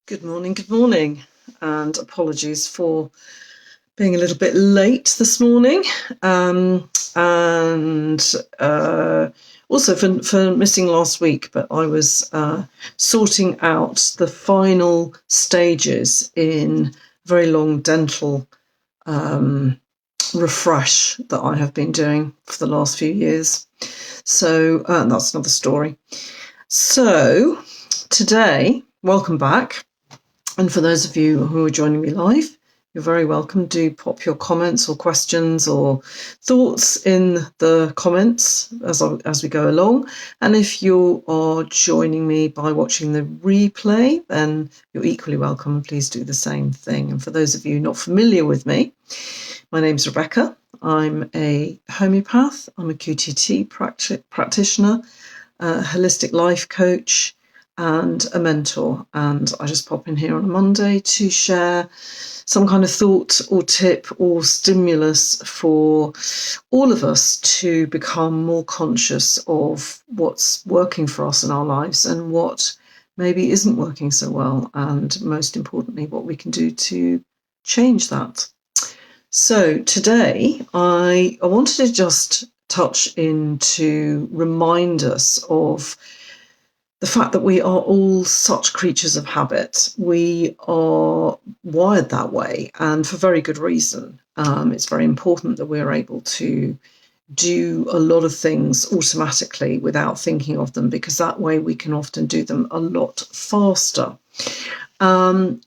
Good morning, and apologies for being a little bit late this morning, and also for missing last week. But I was sorting out the final stages in a very long dental refresh that I have been doing for the last few years. So that's another story. So today, welcome back. And for those of you who are joining me live, you're very welcome. Do pop your comments or questions or thoughts in the comments as we go along. And if you are joining me by watching the replay, then you're equally welcome. Please do the same thing. And for those of you not familiar with me, my name's Rebecca. I'm a homeopath. I'm a QTT practitioner, a holistic life coach, and a mentor. And I just pop in here on a Monday to share some kind of thought or tip or stimulus for all of us to become more conscious of what's working for us in our lives and what maybe isn't working so well, and most importantly, what we can do to change that. So today I wanted to just touch in to remind us of the fact that we are all such creatures of habit. We are wired that way, and for very good reason. It's very important that we're able to do a lot of things automatically without thinking of them, because that way we can often do them a lot faster. And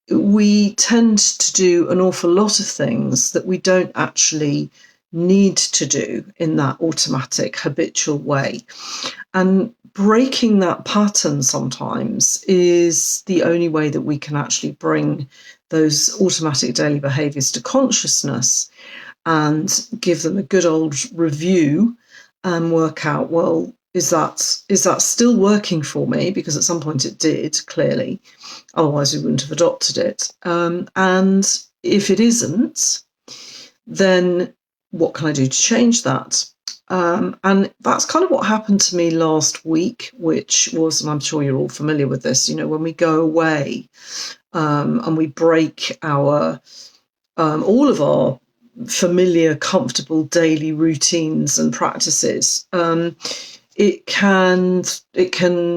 we tend to do an awful lot of things that we don't actually need to do in that automatic, habitual way. And breaking that pattern sometimes is the only way that we can actually bring those automatic daily behaviours to consciousness and give them a good old review and work out, well, is that still working for me? Because at some point it did, clearly. Otherwise, we wouldn't have adopted it. And if it isn't, then what can I do to change that? And that's kind of what happened to me last week, which was, and I'm sure you're all familiar with this, when we go away and we break our all of our familiar, comfortable daily routines and practices, it can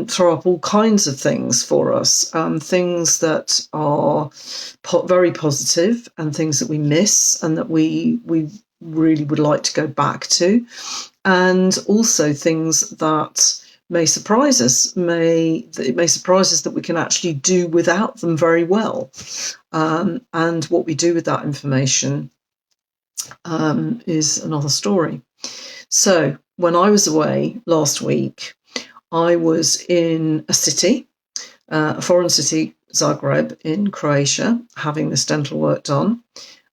throw up all kinds of things for us, things that are very positive and things that we miss and that we really would like to go back to, and also things that may surprise us. It may surprise us that we can actually do without them very well, and what we do with that information is another story. So when I was away last week, I was in a city, a foreign city, Zagreb in Croatia, having this dental work done.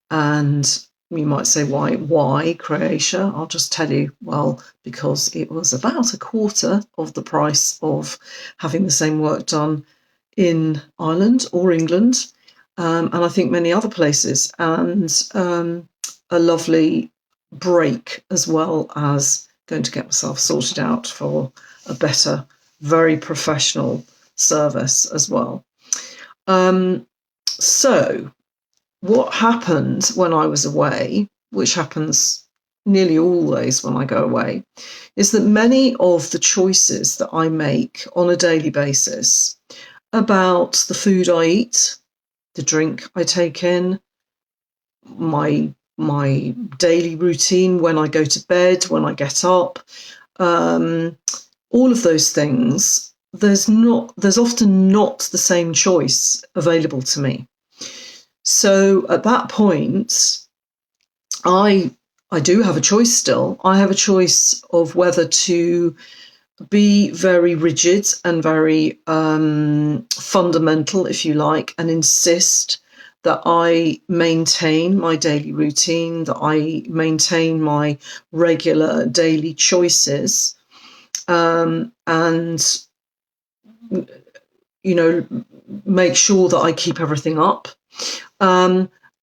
And you might say, why Croatia? I'll just tell you, well, because it was about a quarter of the price of having the same work done in Ireland or England, and I think many other places, and a lovely break, as well as going to get myself sorted out for a better, very professional service as well. So what happened when I was away, which happens nearly always when I go away, is that many of the choices that I make on a daily basis about the food I eat, the drink I take in, my daily routine, when I go to bed, when I get up, all of those things, there's often not the same choice available to me. So at that point, I do have a choice still. I have a choice of whether to be very rigid and very fundamental, if you like, and insist that I maintain my daily routine, that I maintain my regular daily choices, and make sure that I keep everything up.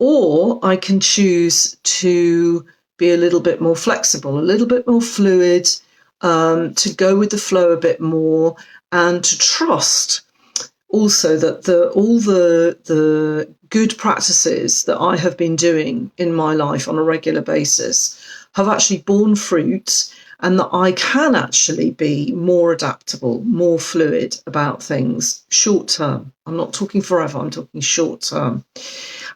Or I can choose to be a little bit more flexible, a little bit more fluid, to go with the flow a bit more, and to trust also that all the good practices that I have been doing in my life on a regular basis have actually borne fruit, and that I can actually be more adaptable, more fluid about things short term. I'm not talking forever, I'm talking short term.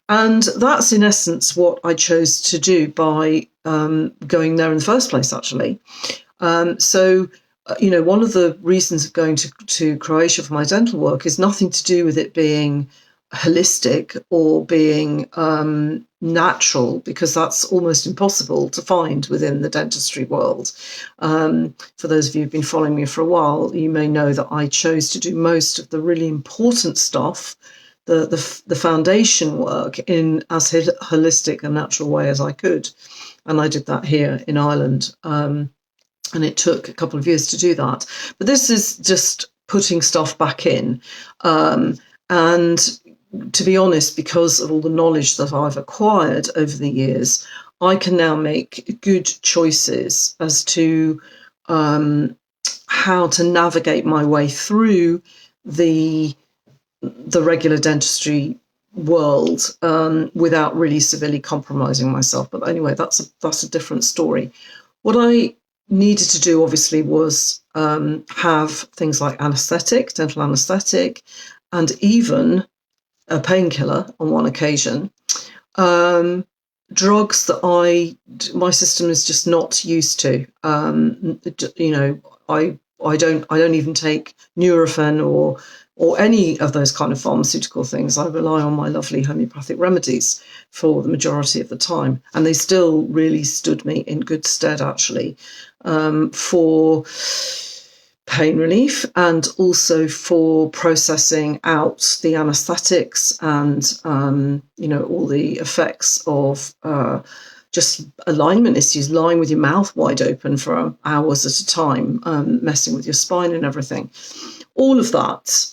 And that's in essence what I chose to do by going there in the first place, actually. One of the reasons of going to Croatia for my dental work is nothing to do with it being holistic or being natural, because that's almost impossible to find within the dentistry world. For those of you who've been following me for a while, you may know that I chose to do most of the really important stuff, the foundation work, in as holistic and natural way as I could. And I did that here in Ireland. And it took a couple of years to do that. But this is just putting stuff back in. And to be honest, because of all the knowledge that I've acquired over the years, I can now make good choices as to how to navigate my way through the regular dentistry world without really severely compromising myself. But anyway, that's a different story. What I needed to do, obviously, was have things like dental anaesthetic, and even a painkiller on one occasion. Drugs that my system is just not used to. I don't even take Nurofen or any of those kind of pharmaceutical things. I rely on my lovely homeopathic remedies for the majority of the time. And they still really stood me in good stead, actually, for pain relief, and also for processing out the anaesthetics and, all the effects of just alignment issues, lying with your mouth wide open for hours at a time, messing with your spine and everything. All of that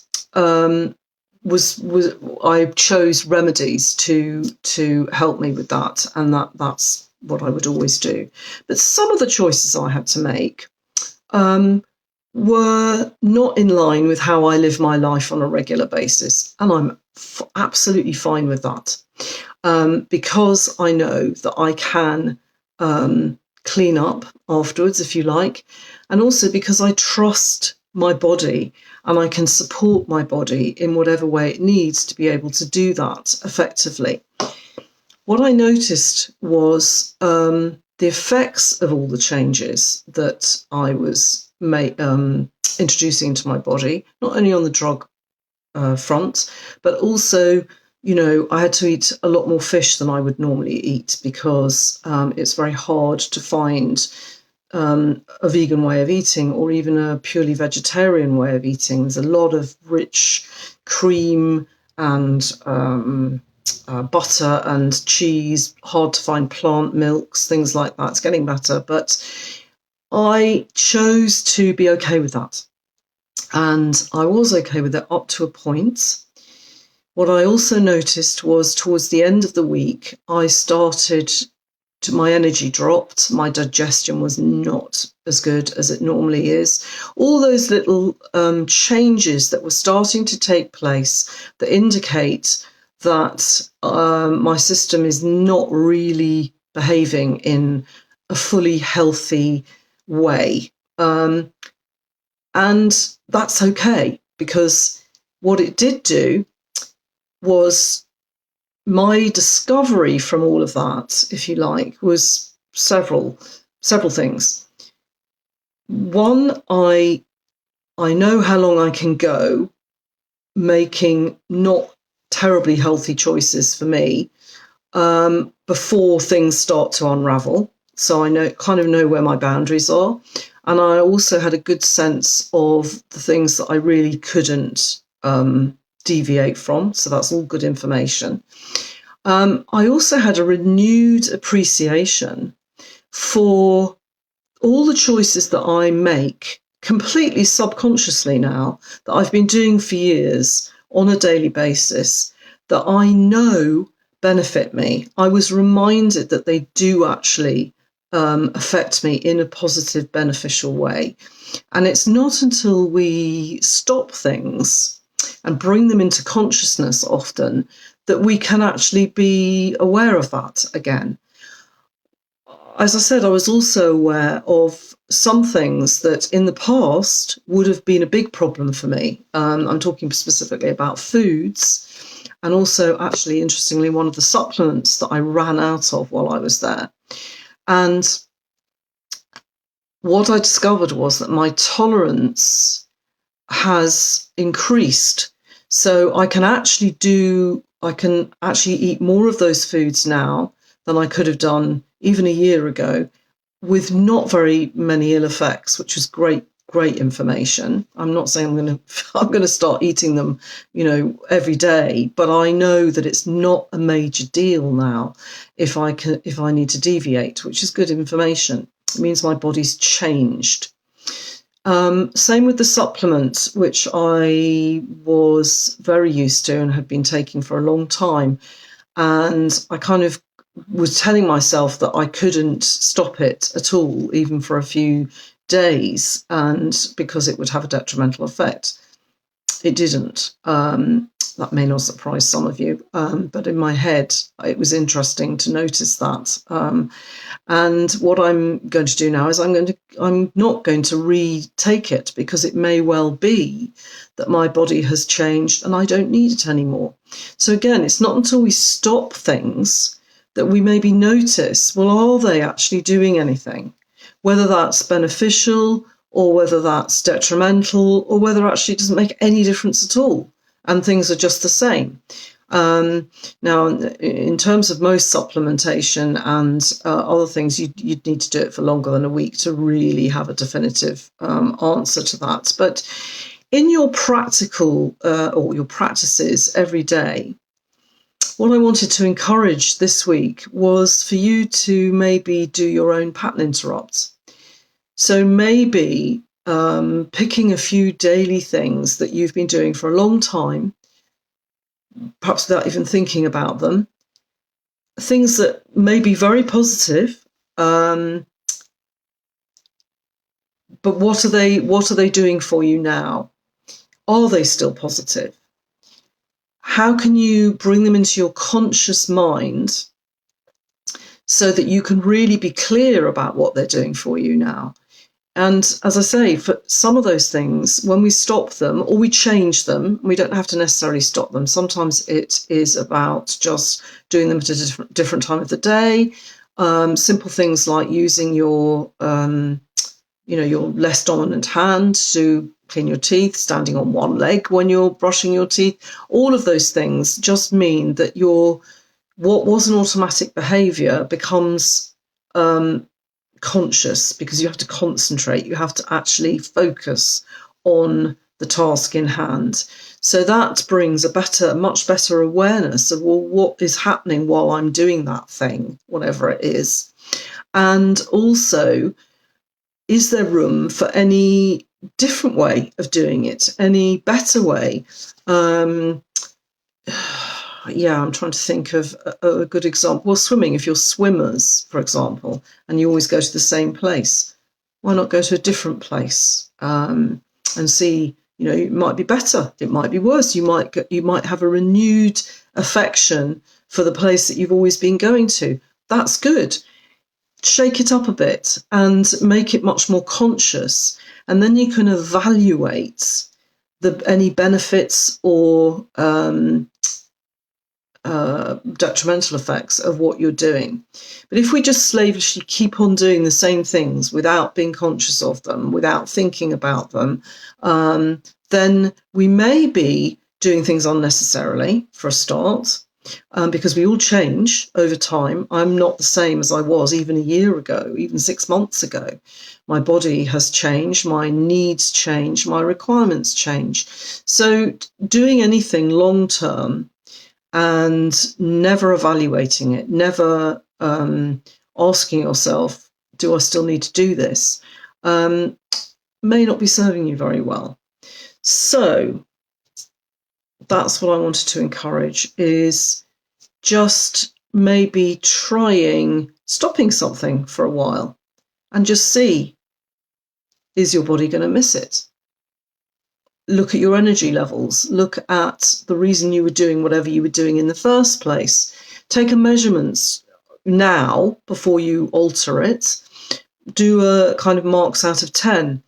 was I chose remedies to help me with that, and that's what I would always do. But some of the choices I had to make were not in line with how I live my life on a regular basis, and I'm absolutely fine with that, because I know that I can clean up afterwards, if you like, and also because I trust my body, and I can support my body in whatever way it needs to be able to do that effectively. What I noticed was the effects of all the changes that I was introducing into my body, not only on the drug front, but also, I had to eat a lot more fish than I would normally eat, because it's very hard to find a vegan way of eating, or even a purely vegetarian way of eating. There's a lot of rich cream and butter and cheese, hard to find plant milks, things like that. It's getting better, but I chose to be okay with that. And I was okay with it up to a point. What I also noticed was towards the end of the week, my energy dropped. My digestion was not as good as it normally is. All those little changes that were starting to take place that indicate that my system is not really behaving in a fully healthy way. And that's okay, because what it did do was, my discovery from all of that, if you like, was several things. One, I know how long I can go making not terribly healthy choices for me before things start to unravel. So I kind of know where my boundaries are. And I also had a good sense of the things that I really couldn't deviate from. So that's all good information. I also had a renewed appreciation for all the choices that I make completely subconsciously now, that I've been doing for years on a daily basis, that I know benefit me. I was reminded that they do actually affect me in a positive, beneficial way. And it's not until we stop things and bring them into consciousness often, that we can actually be aware of that again. As I said, I was also aware of some things that in the past would have been a big problem for me. I'm talking specifically about foods, and also, actually, interestingly, one of the supplements that I ran out of while I was there. And what I discovered was that my tolerance has increased. So I can actually eat more of those foods now than I could have done even a year ago, with not very many ill effects, which is great information. I'm not saying I'm going to start eating them, every day, but I know that it's not a major deal now if I need to deviate, which is good information. It means my body's changed. Same with the supplements, which I was very used to and had been taking for a long time. And I kind of was telling myself that I couldn't stop it at all, even for a few days, and because it would have a detrimental effect. It didn't. That may not surprise some of you, but in my head, it was interesting to notice that. And what I'm going to do now is I'm not going to retake it, because it may well be that my body has changed and I don't need it anymore. So again, it's not until we stop things that we maybe notice, well, are they actually doing anything? Whether that's beneficial or whether that's detrimental, or whether actually it doesn't make any difference at all and things are just the same. Now, in terms of most supplementation and other things, you'd need to do it for longer than a week to really have a definitive answer to that. But in your practical or your practices every day, what I wanted to encourage this week was for you to maybe do your own pattern interrupt. So maybe picking a few daily things that you've been doing for a long time, perhaps without even thinking about them, things that may be very positive, but what are they doing for you now? Are they still positive? How can you bring them into your conscious mind so that you can really be clear about what they're doing for you now? And as I say, for some of those things, when we stop them or we change them, we don't have to necessarily stop them. Sometimes it is about just doing them at a different time of the day. Simple things like using your less dominant hand to clean your teeth, standing on one leg when you're brushing your teeth. All of those things just mean that what was an automatic behaviour becomes conscious, because you have to concentrate, you have to actually focus on the task in hand. So that brings a much better awareness of, well, what is happening while I'm doing that thing, whatever it is. And also, is there room for any different way of doing it, any better way? I'm trying to think of a good example. Well, swimming, if you're swimmers, for example, and you always go to the same place, why not go to a different place and see, it might be better, it might be worse. You might have a renewed affection for the place that you've always been going to. That's good. Shake it up a bit and make it much more conscious. And then you can evaluate any benefits or detrimental effects of what you're doing. But if we just slavishly keep on doing the same things without being conscious of them, without thinking about them, then we may be doing things unnecessarily, for a start, because we all change over time. I'm not the same as I was even a year ago, even 6 months ago. My body has changed, my needs change, my requirements change. So doing anything long term and never evaluating it, never asking yourself, do I still need to do this, may not be serving you very well. So that's what I wanted to encourage, is just maybe stopping something for a while and just see, is your body going to miss it? look at your energy levels, look at the reason you were doing whatever you were doing in the first place. Take a measurements now before you alter it. Do a kind of marks out of 10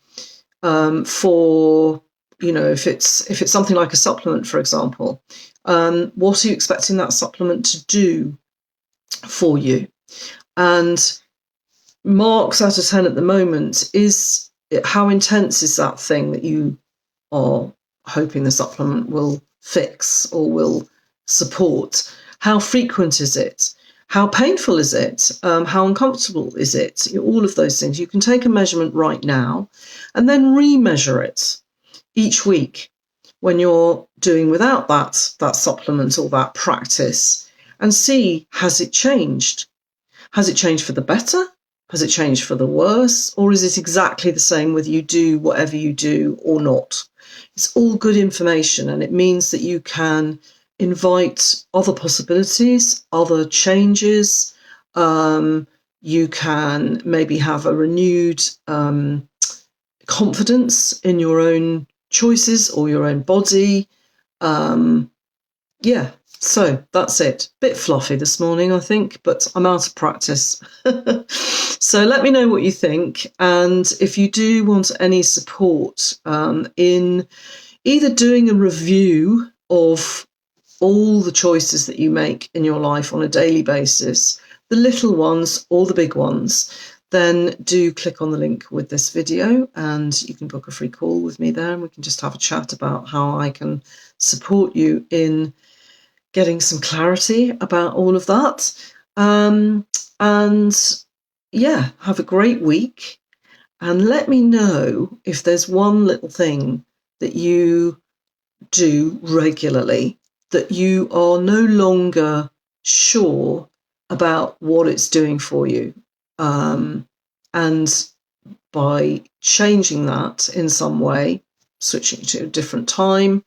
for, if it's something like a supplement, for example. What are you expecting that supplement to do for you? And marks out of 10 at the moment is how intense is that thing that you are hoping the supplement will fix or will support? How frequent is it? How painful is it? How uncomfortable is it? All of those things. You can take a measurement right now and then re-measure it each week when you're doing without that supplement or that practice, and see, has it changed? Has it changed for the better? Has it changed for the worse? Or is it exactly the same whether you do whatever you do or not? It's all good information, and it means that you can invite other possibilities, other changes. You can maybe have a renewed confidence in your own choices or your own body. So that's it. Bit fluffy this morning, I think, but I'm out of practice. So let me know what you think. And if you do want any support in either doing a review of all the choices that you make in your life on a daily basis, the little ones or the big ones, then do click on the link with this video and you can book a free call with me there, and we can just have a chat about how I can support you in getting some clarity about all of that. Have a great week. And let me know if there's one little thing that you do regularly that you are no longer sure about what it's doing for you. And by changing that in some way, switching to a different time,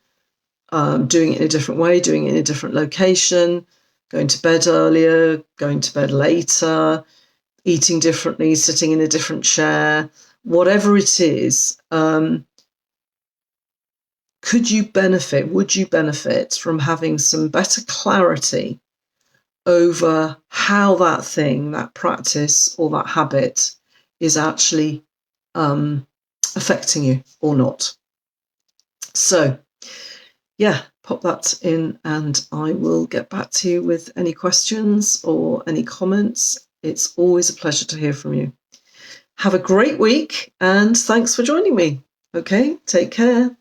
doing it in a different way, doing it in a different location, going to bed earlier, going to bed later, eating differently, sitting in a different chair, whatever it is, would you benefit from having some better clarity over how that thing, that practice or that habit is actually affecting you or not? So, pop that in and I will get back to you with any questions or any comments. It's always a pleasure to hear from you. Have a great week and thanks for joining me. Okay, take care.